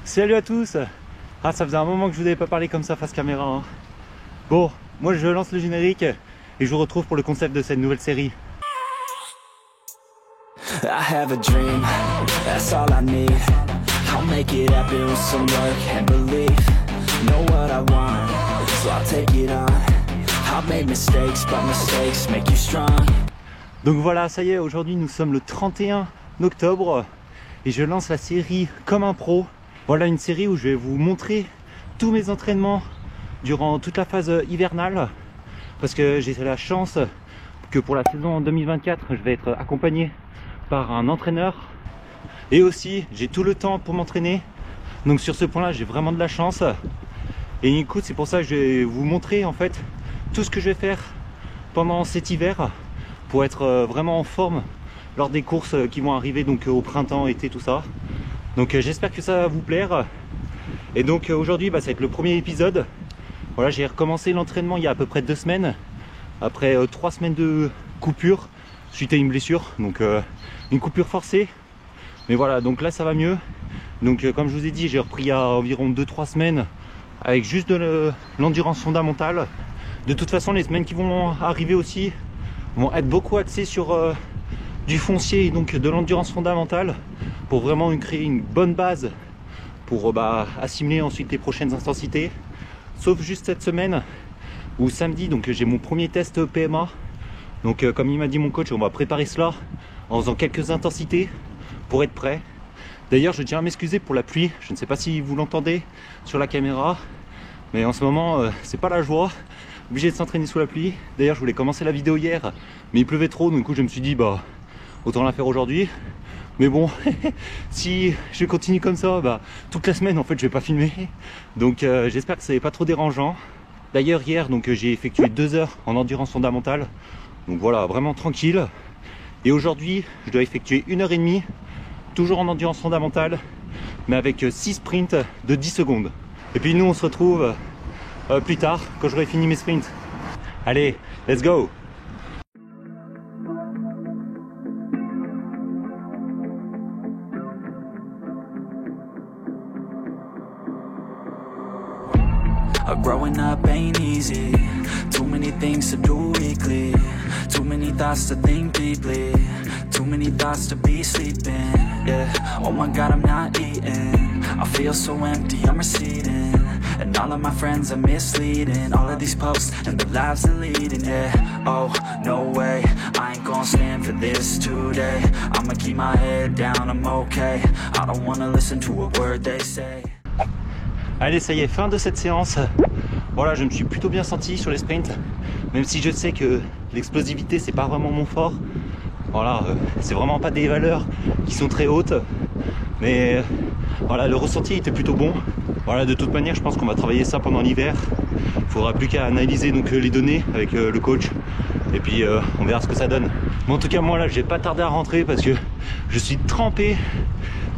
Salut à tous. Ah, ça faisait un moment que je vous avais pas parlé comme ça face caméra, hein. Bon, moi je lance le générique et je vous retrouve pour le concept de cette nouvelle série. I have a dream, that's all I need. I'll make it happen with some work and belief. Know what I want, so I'll take it on. I've made mistakes, but mistakes make you strong. Donc voilà, ça y est, aujourd'hui nous sommes le 31 octobre et je lance la série Comme un pro. Voilà une série où je vais vous montrer tous mes entraînements durant toute la phase hivernale, parce que j'ai la chance que pour la saison 2024 je vais être accompagné par un entraîneur et aussi j'ai tout le temps pour m'entraîner. Donc sur ce point là j'ai vraiment de la chance et écoute, c'est pour ça que je vais vous montrer en fait tout ce que je vais faire pendant cet hiver pour être vraiment en forme lors des courses qui vont arriver donc au printemps, été, tout ça. Donc j'espère que ça va vous plaire. Et donc aujourd'hui ça va être le premier épisode. Voilà, j'ai recommencé l'entraînement il y a à peu près 2 semaines après 3 semaines de coupure suite à une blessure, donc une coupure forcée. Mais voilà, donc là ça va mieux. Donc comme je vous ai dit, j'ai repris il y a environ 2-3 semaines avec juste de l'endurance fondamentale. De toute façon, les semaines qui vont arriver aussi vont être beaucoup axées sur du foncier et donc de l'endurance fondamentale pour vraiment créer une bonne base pour assimiler ensuite les prochaines intensités. Sauf juste cette semaine où samedi, donc j'ai mon premier test PMA. Donc comme il m'a dit mon coach, on va préparer cela en faisant quelques intensités pour être prêt. D'ailleurs, je tiens à m'excuser pour la pluie. Je ne sais pas si vous l'entendez sur la caméra, mais en ce moment c'est pas la joie. Obligé de s'entraîner sous la pluie. D'ailleurs, je voulais commencer la vidéo hier, mais il pleuvait trop, donc du coup je me suis dit autant la faire aujourd'hui. Mais bon, si je continue comme ça, toute la semaine en fait je vais pas filmer. Donc j'espère que ça n'est pas trop dérangeant. D'ailleurs hier j'ai effectué 2 heures en endurance fondamentale. Donc voilà, vraiment tranquille. Et aujourd'hui je dois effectuer 1h30, toujours en endurance fondamentale, mais avec 6 sprints de 10 secondes. Et puis nous on se retrouve plus tard quand j'aurai fini mes sprints. Allez, let's go! Growing up ain't easy. Too many things to do weekly. Too many thoughts to think deeply. Too many thoughts to be sleeping. Yeah. Oh my God, I'm not eating. I feel so empty, I'm receding. And all of my friends are misleading. All of these posts and the lives they're leading. Yeah. Oh, no way, I ain't gonna stand for this today. I'ma keep my head down, I'm okay. I don't wanna listen to a word they say. Allez, ça y est, fin de cette séance. Voilà, je me suis plutôt bien senti sur les sprints, même si je sais que l'explosivité c'est pas vraiment mon fort. Voilà, c'est vraiment pas des valeurs qui sont très hautes, mais voilà, le ressenti était plutôt bon. Voilà, de toute manière je pense qu'on va travailler ça pendant l'hiver. Il faudra plus qu'à analyser donc les données avec le coach et puis on verra ce que ça donne. Mais en tout cas moi là j'ai pas tardé à rentrer parce que je suis trempé,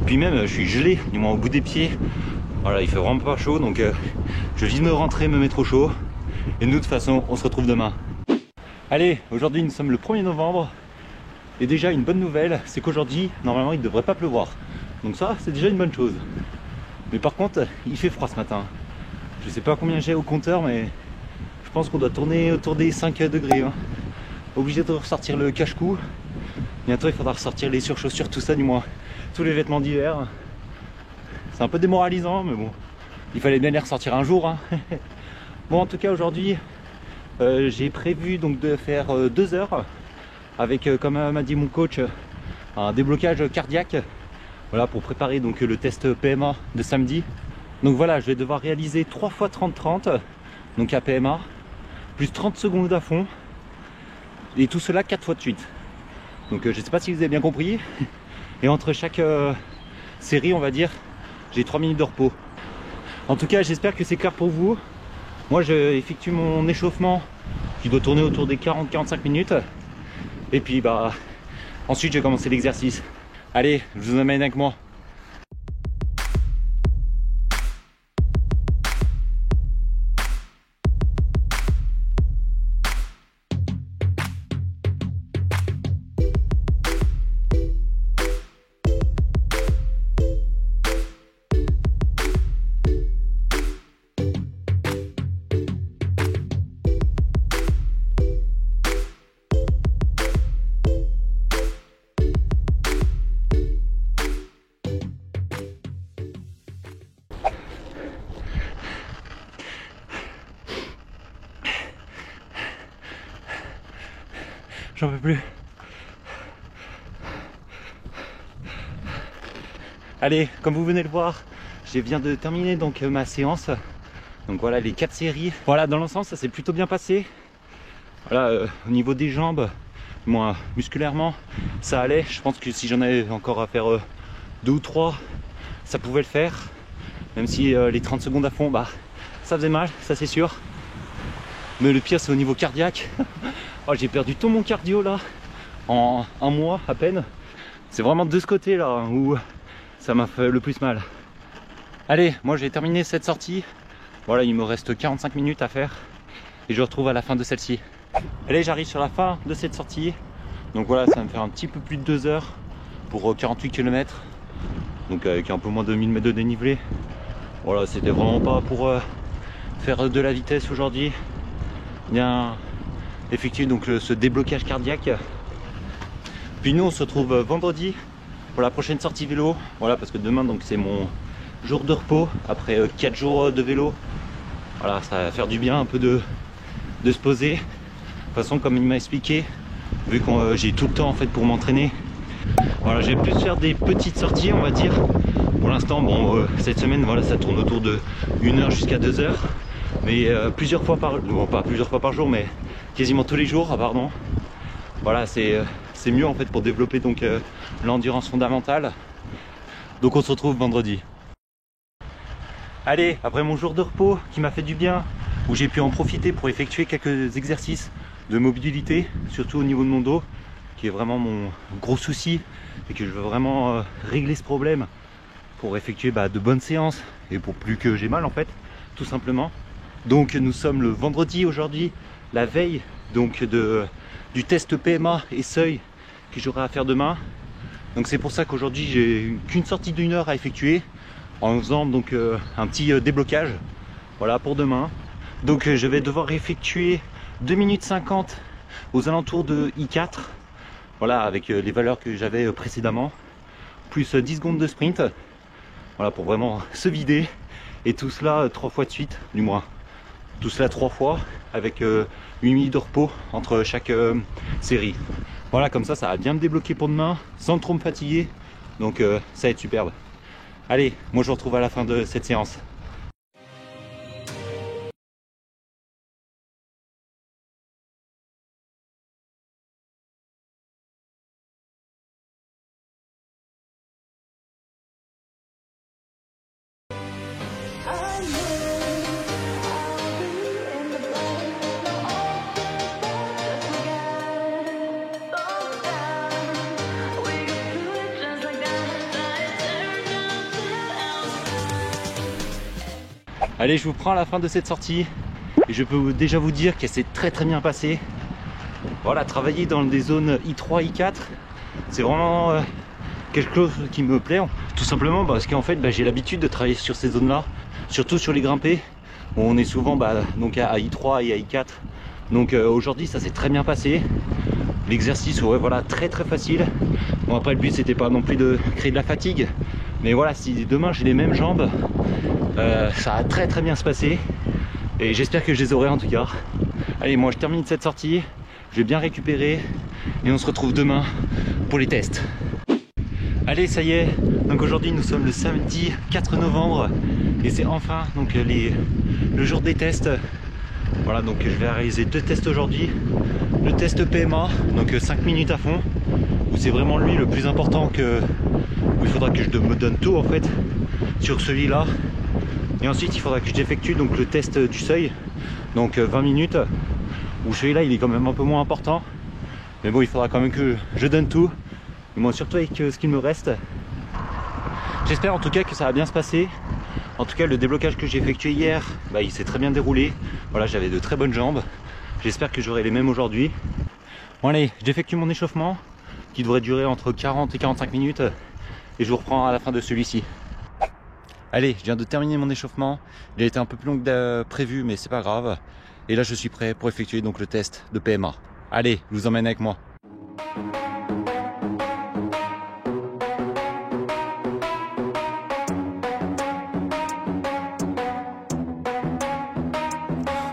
puis même je suis gelé du moins au bout des pieds. Voilà, il fait vraiment pas chaud, donc je viens de rentrer, me mettre au chaud. Et nous de toute façon on se retrouve demain. Allez, aujourd'hui nous sommes le 1er novembre. Et déjà une bonne nouvelle, c'est qu'aujourd'hui normalement il ne devrait pas pleuvoir. Donc ça c'est déjà une bonne chose. Mais par contre il fait froid ce matin. Je sais pas combien j'ai au compteur, mais je pense qu'on doit tourner autour des 5 degrés, hein. Obligé de ressortir le cache-cou. Bientôt il faudra ressortir les surchaussures, tout ça du moins. Tous les vêtements d'hiver. C'est un peu démoralisant, mais bon, il fallait bien les ressortir un jour, hein. Bon, en tout cas aujourd'hui j'ai prévu donc de faire 2 heures avec comme m'a dit mon coach un déblocage cardiaque, voilà, pour préparer donc le test PMA de samedi. Donc voilà, je vais devoir réaliser 3 fois 30-30 donc à PMA plus 30 secondes à fond et tout cela 4 fois de suite. Donc je sais pas si vous avez bien compris. Et entre chaque série on va dire j'ai 3 minutes de repos. En tout cas j'espère que c'est clair pour vous. Moi je effectue mon échauffement qui doit tourner autour des 40-45 minutes. Et puis ensuite je vais commencer l'exercice. Allez, je vous emmène avec moi. J'en peux plus. Allez, comme vous venez de le voir, je viens de terminer donc ma séance. Donc voilà les 4 séries. Voilà, dans l'ensemble ça s'est plutôt bien passé. Voilà, au niveau des jambes, moi musculairement, ça allait. Je pense que si j'en avais encore à faire 2 ou 3, ça pouvait le faire. Même si les 30 secondes à fond, bah ça faisait mal, ça c'est sûr. Mais le pire c'est au niveau cardiaque. Oh, j'ai perdu tout mon cardio là en un mois à peine. C'est vraiment de ce côté là où ça m'a fait le plus mal. Allez, moi j'ai terminé cette sortie. Voilà, il me reste 45 minutes à faire et je vous retrouve à la fin de celle-ci. Allez, j'arrive sur la fin de cette sortie. Donc voilà, ça va me faire un petit peu plus de 2 heures pour 48 km. Donc avec un peu moins de 1000 mètres de dénivelé. Voilà, c'était vraiment pas pour faire de la vitesse aujourd'hui. Bien effectuer donc ce déblocage cardiaque. Puis nous on se retrouve vendredi pour la prochaine sortie vélo. Voilà, parce que demain donc c'est mon jour de repos après 4 jours de vélo. Voilà, ça va faire du bien un peu de se poser. De toute façon, comme il m'a expliqué, vu que j'ai tout le temps en fait pour m'entraîner, voilà, je vais plus faire des petites sorties, on va dire. Pour l'instant, bon, cette semaine, voilà, ça tourne autour de 1 heure jusqu'à 2 heures, mais plusieurs fois par, bon, pas plusieurs fois par jour, mais quasiment tous les jours, pardon. Voilà, c'est mieux en fait pour développer donc l'endurance fondamentale. Donc on se retrouve vendredi. Allez, après mon jour de repos qui m'a fait du bien, où j'ai pu en profiter pour effectuer quelques exercices de mobilité, surtout au niveau de mon dos, qui est vraiment mon gros souci et que je veux vraiment régler ce problème pour effectuer de bonnes séances et pour plus que j'ai mal en fait, tout simplement. Donc nous sommes le vendredi aujourd'hui, la veille donc du test PMA et seuil que j'aurai à faire demain. Donc c'est pour ça qu'aujourd'hui j'ai qu'une sortie d'1 heure à effectuer en faisant donc un petit déblocage, voilà, pour demain. Donc je vais devoir effectuer 2 minutes 50 aux alentours de I4, voilà, avec les valeurs que j'avais précédemment, plus 10 secondes de sprint, voilà, pour vraiment se vider, et tout cela 3 fois de suite, du moins tout cela 3 fois avec 8 minutes de repos entre chaque série. Voilà, comme ça va bien me débloquer pour demain sans trop me fatiguer, donc ça va être superbe. Allez, moi je vous retrouve à la fin de cette séance. Allez, je vous prends à la fin de cette sortie et je peux déjà vous dire qu'elle s'est très bien passée. Voilà, travailler dans des zones I3, I4, c'est vraiment quelque chose qui me plaît, tout simplement parce qu'en fait j'ai l'habitude de travailler sur ces zones là, surtout sur les grimpés où on est souvent donc à I3 et à I4. Donc aujourd'hui ça s'est très bien passé, l'exercice, ouais, voilà, très facile. Bon, après le but c'était pas non plus de créer de la fatigue, mais voilà, si demain j'ai les mêmes jambes, ça va très bien se passer et j'espère que je les aurai en tout cas. Allez, moi je termine cette sortie, je vais bien récupérer et on se retrouve demain pour les tests. Allez, ça y est, donc aujourd'hui nous sommes le samedi 4 novembre et c'est enfin donc le jour des tests. Voilà, donc je vais réaliser 2 tests aujourd'hui. Le test PMA, donc 5 minutes à fond, où c'est vraiment lui le plus important, où il faudra que je me donne tout en fait sur celui-là. Et ensuite il faudra que j'effectue donc le test du seuil, donc 20 minutes, où celui-là il est quand même un peu moins important. Mais bon, il faudra quand même que je donne tout, et moi surtout avec ce qu'il me reste. J'espère en tout cas que ça va bien se passer. En tout cas, le déblocage que j'ai effectué hier, il s'est très bien déroulé. Voilà, j'avais de très bonnes jambes. J'espère que j'aurai les mêmes aujourd'hui. Bon allez, j'effectue mon échauffement qui devrait durer entre 40 et 45 minutes et je vous reprends à la fin de celui-ci. Allez, je viens de terminer mon échauffement. Il a été un peu plus long que prévu, mais c'est pas grave. Et là, je suis prêt pour effectuer donc le test de PMA. Allez, je vous emmène avec moi.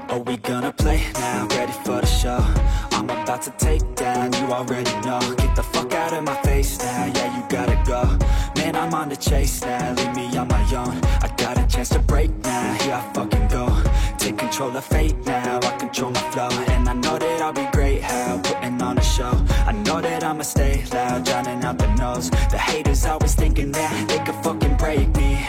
Are we gonna play now? Ready for the show? I'm about to take down. You already know. Get the fuck out of my face now, yeah, you gotta go. Man, I'm on the chase now, leave me on my own. I got a chance to break now, here I fucking go. Take control of fate now, I control my flow. And I know that I'll be great, how putting on a show. I know that I'ma stay loud, drowning out the noise. The haters always thinking that they could fucking break me.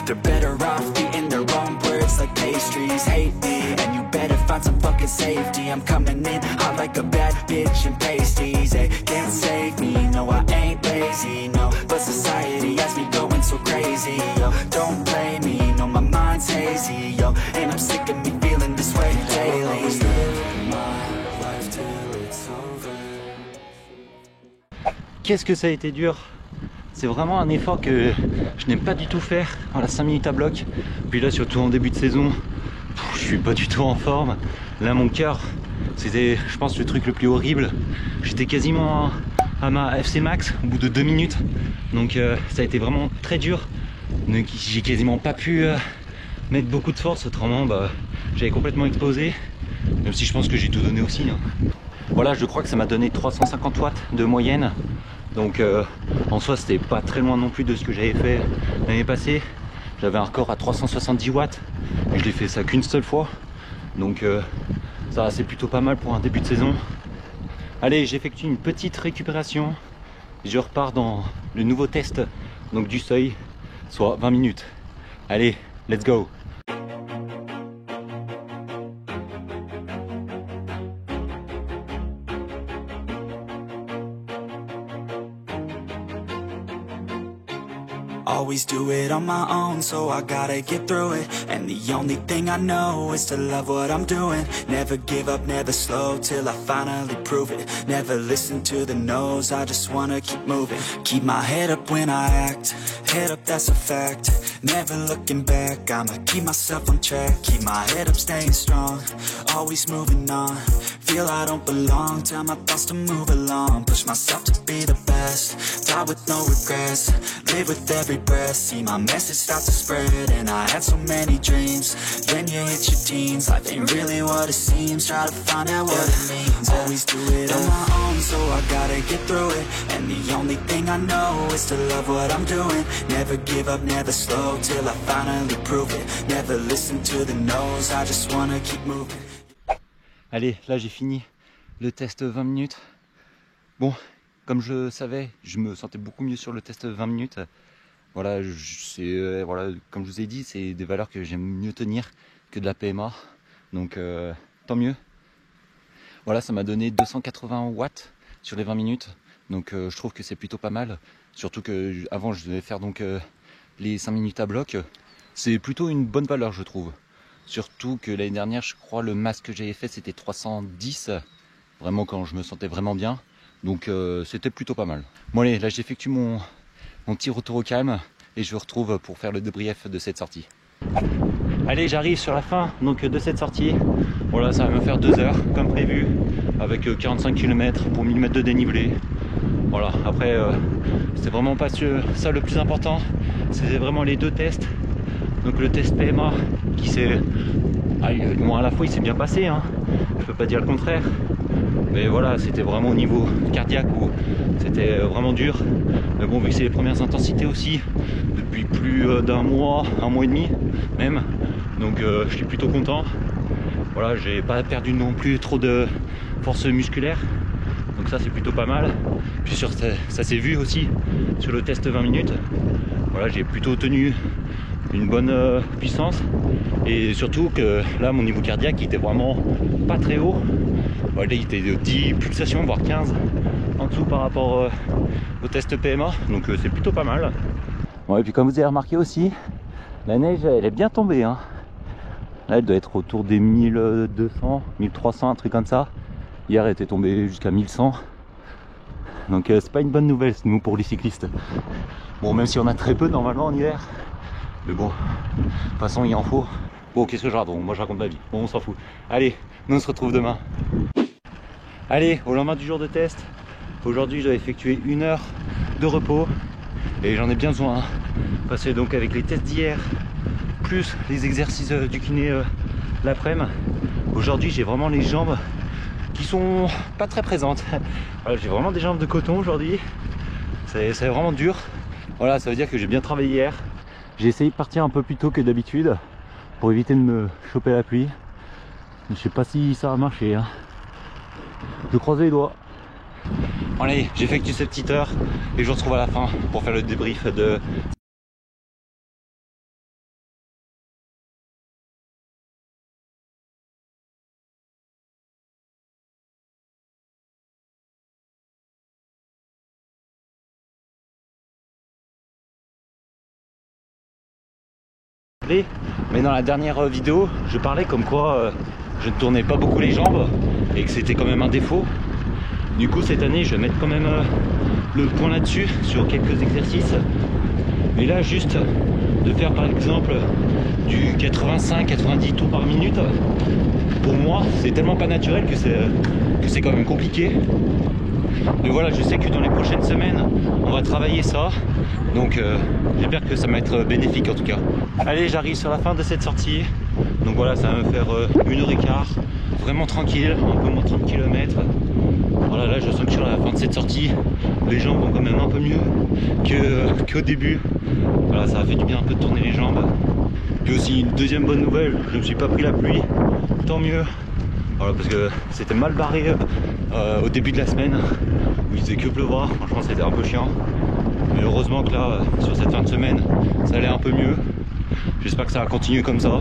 They're better off eating their own words like pastries. Hate me, and you better find some fucking safety. I'm coming in hot like a bad bitch in pasties. They can't save me, no I ain't lazy, no. But society has me going so crazy, yo. Don't blame me, no my mind's hazy, yo. And I'm sick of me feeling this way daily. I'll always live my life till it's over. Qu'est-ce que ça a été dur! C'est vraiment un effort que je n'aime pas du tout faire. Voilà, 5 minutes à bloc. Puis là, surtout en début de saison, je suis pas du tout en forme. Là, mon cœur, c'était, je pense, le truc le plus horrible. J'étais quasiment à ma FC max au bout de 2 minutes. Donc ça a été vraiment très dur. J'ai quasiment pas pu mettre beaucoup de force. Autrement, j'avais complètement explosé. Même si je pense que j'ai tout donné aussi, hein. Voilà, je crois que ça m'a donné 350 watts de moyenne. Donc en soi c'était pas très loin non plus de ce que j'avais fait l'année passée. J'avais un record à 370 watts et je l'ai fait ça qu'une seule fois. Donc ça c'est plutôt pas mal pour un début de saison. Allez, j'effectue une petite récupération. Je repars dans le nouveau test donc du seuil, soit 20 minutes. Allez, let's go! Always do it on my own, so I gotta get through it. And the only thing I know is to love what I'm doing. Never give up, never slow, till I finally prove it. Never listen to the no's, I just wanna keep moving. Keep my head up when I act, head up that's a fact. Never looking back, I'ma keep myself on track. Keep my head up, staying strong, always moving on. Feel I don't belong, tell my thoughts to move along. Push myself to be the best, die with no regrets. Live with every breath, see my message start to spread. And I had so many dreams, then you hit your teens. Life ain't really what it seems, try to find out what it means. Always do it on my own, so I gotta get through it. And the only thing I know is to love what I'm doing. Never give up, never slow, till I finally prove it. Never listen to the no's, I just wanna keep moving. Allez, là j'ai fini le test 20 minutes. Bon, comme je savais, je me sentais beaucoup mieux sur le test 20 minutes. Voilà, voilà, comme je vous ai dit, c'est des valeurs que j'aime mieux tenir que de la PMA. Donc tant mieux. Voilà, ça m'a donné 280 watts sur les 20 minutes. Donc je trouve que c'est plutôt pas mal. Surtout que avant je devais faire donc les 5 minutes à bloc. C'est plutôt une bonne valeur, je trouve. Surtout que l'année dernière, je crois, le max que j'avais fait, c'était 310. Vraiment quand je me sentais vraiment bien. Donc c'était plutôt pas mal. Bon allez, là j'effectue mon petit retour au calme. Et je vous retrouve pour faire le débrief de cette sortie. Allez, j'arrive sur la fin donc, de cette sortie. Voilà, ça va me faire 2 heures comme prévu. Avec 45 km pour 1000 mètres de dénivelé. Voilà, après c'est vraiment pas ça le plus important. C'était vraiment les 2 tests. Donc le test PMA qui s'est... à la fois il s'est bien passé, hein. Je peux pas dire le contraire. Mais voilà, c'était vraiment au niveau cardiaque où c'était vraiment dur. Mais bon, vu que c'est les premières intensités aussi, depuis plus d'un mois, 1 mois et demi même. Donc je suis plutôt content. Voilà, j'ai pas perdu non plus trop de force musculaire. Donc ça c'est plutôt pas mal. Puis ça s'est vu aussi sur le test 20 minutes. Voilà, j'ai plutôt tenu une bonne puissance. Et surtout que là mon niveau cardiaque il était vraiment pas très haut. Voilà, il était de 10 pulsations voire 15 en dessous par rapport au test PMA. Donc c'est plutôt pas mal. Bon, et puis comme vous avez remarqué aussi, la neige elle est bien tombée, hein. Là elle doit être autour des 1200, 1300, un truc comme ça. Hier elle était tombée jusqu'à 1100. Donc c'est pas une bonne nouvelle nous pour les cyclistes. Bon, même si on a très peu normalement en hiver. Mais bon, de toute façon il en faut. Bon, qu'est-ce que je raconte? Moi je raconte ma vie. Bon, on s'en fout. Allez, nous on se retrouve demain. Allez, au lendemain du jour de test. Aujourd'hui je dois effectuer 1 heure de repos. Et j'en ai bien besoin, hein. Parce que donc avec les tests d'hier, plus les exercices du kiné l'après-midi, aujourd'hui j'ai vraiment les jambes qui sont pas très présentes. Voilà, j'ai vraiment des jambes de coton aujourd'hui, c'est vraiment dur. Voilà, ça veut dire que j'ai bien travaillé hier. J'ai essayé de partir un peu plus tôt que d'habitude pour éviter de me choper la pluie. Je sais pas si ça a marché, hein. Je croise les doigts. Allez, j'effectue cette petite heure et je vous retrouve à la fin pour faire le débrief de... Mais dans la dernière vidéo, je parlais comme quoi je ne tournais pas beaucoup les jambes et que c'était quand même un défaut. Du coup, cette année, je vais mettre quand même le point là-dessus sur quelques exercices. Mais là, juste de faire par exemple du 85-90 tours par minute, pour moi, c'est tellement pas naturel que c'est quand même compliqué. Mais voilà, je sais que dans les prochaines semaines, on va travailler ça. Donc j'espère que ça va être bénéfique en tout cas. Allez, j'arrive sur la fin de cette sortie. Donc voilà, ça va me faire 1h15. Vraiment tranquille, un peu moins de 30 km. Voilà, là je sens que sur la fin de cette sortie, les jambes vont quand même un peu mieux qu'au début. Voilà, ça a fait du bien un peu de tourner les jambes. Puis aussi une deuxième bonne nouvelle, je ne me suis pas pris la pluie. Tant mieux. Voilà, parce que c'était mal barré au début de la semaine où il faisait que pleuvoir. Franchement, c'était un peu chiant. Mais heureusement que là, sur cette fin de semaine, ça allait un peu mieux. J'espère que ça va continuer comme ça.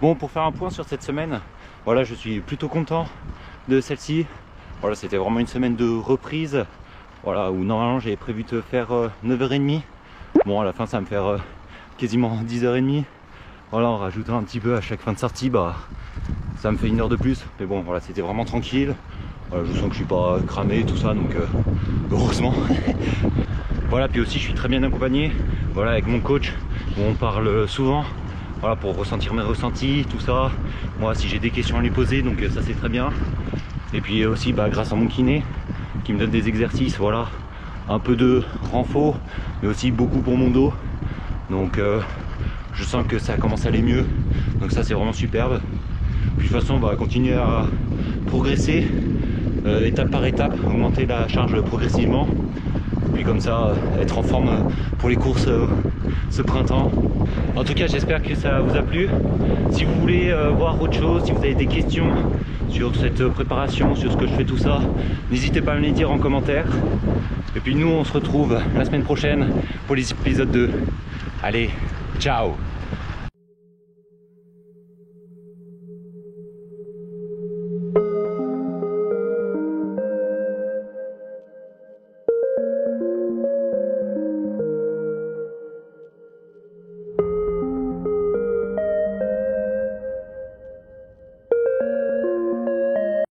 Bon, pour faire un point sur cette semaine, voilà, je suis plutôt content de celle-ci. Voilà, c'était vraiment une semaine de reprise. Voilà, où normalement j'avais prévu de faire 9h30. Bon, à la fin, ça va me faire quasiment 10h30. Voilà, en rajoutant un petit peu à chaque fin de sortie, bah, ça me fait 1 heure de plus. Mais bon, voilà, c'était vraiment tranquille. Voilà, je sens que je suis pas cramé, tout ça, donc heureusement. Voilà, puis aussi je suis très bien accompagné, voilà, avec mon coach où on parle souvent, voilà, pour ressentir mes ressentis, tout ça. Moi, si j'ai des questions à lui poser, donc ça c'est très bien. Et puis aussi grâce à mon kiné qui me donne des exercices, voilà, un peu de renfort, mais aussi beaucoup pour mon dos. Donc je sens que ça commence à aller mieux, donc ça c'est vraiment superbe. Puis de toute façon on va continuer à progresser étape par étape, augmenter la charge progressivement. Puis comme ça, être en forme pour les courses ce printemps. En tout cas, j'espère que ça vous a plu. Si vous voulez voir autre chose, si vous avez des questions sur cette préparation, sur ce que je fais, tout ça, n'hésitez pas à me les dire en commentaire. Et puis nous, on se retrouve la semaine prochaine pour l'épisode 2. Allez, ciao!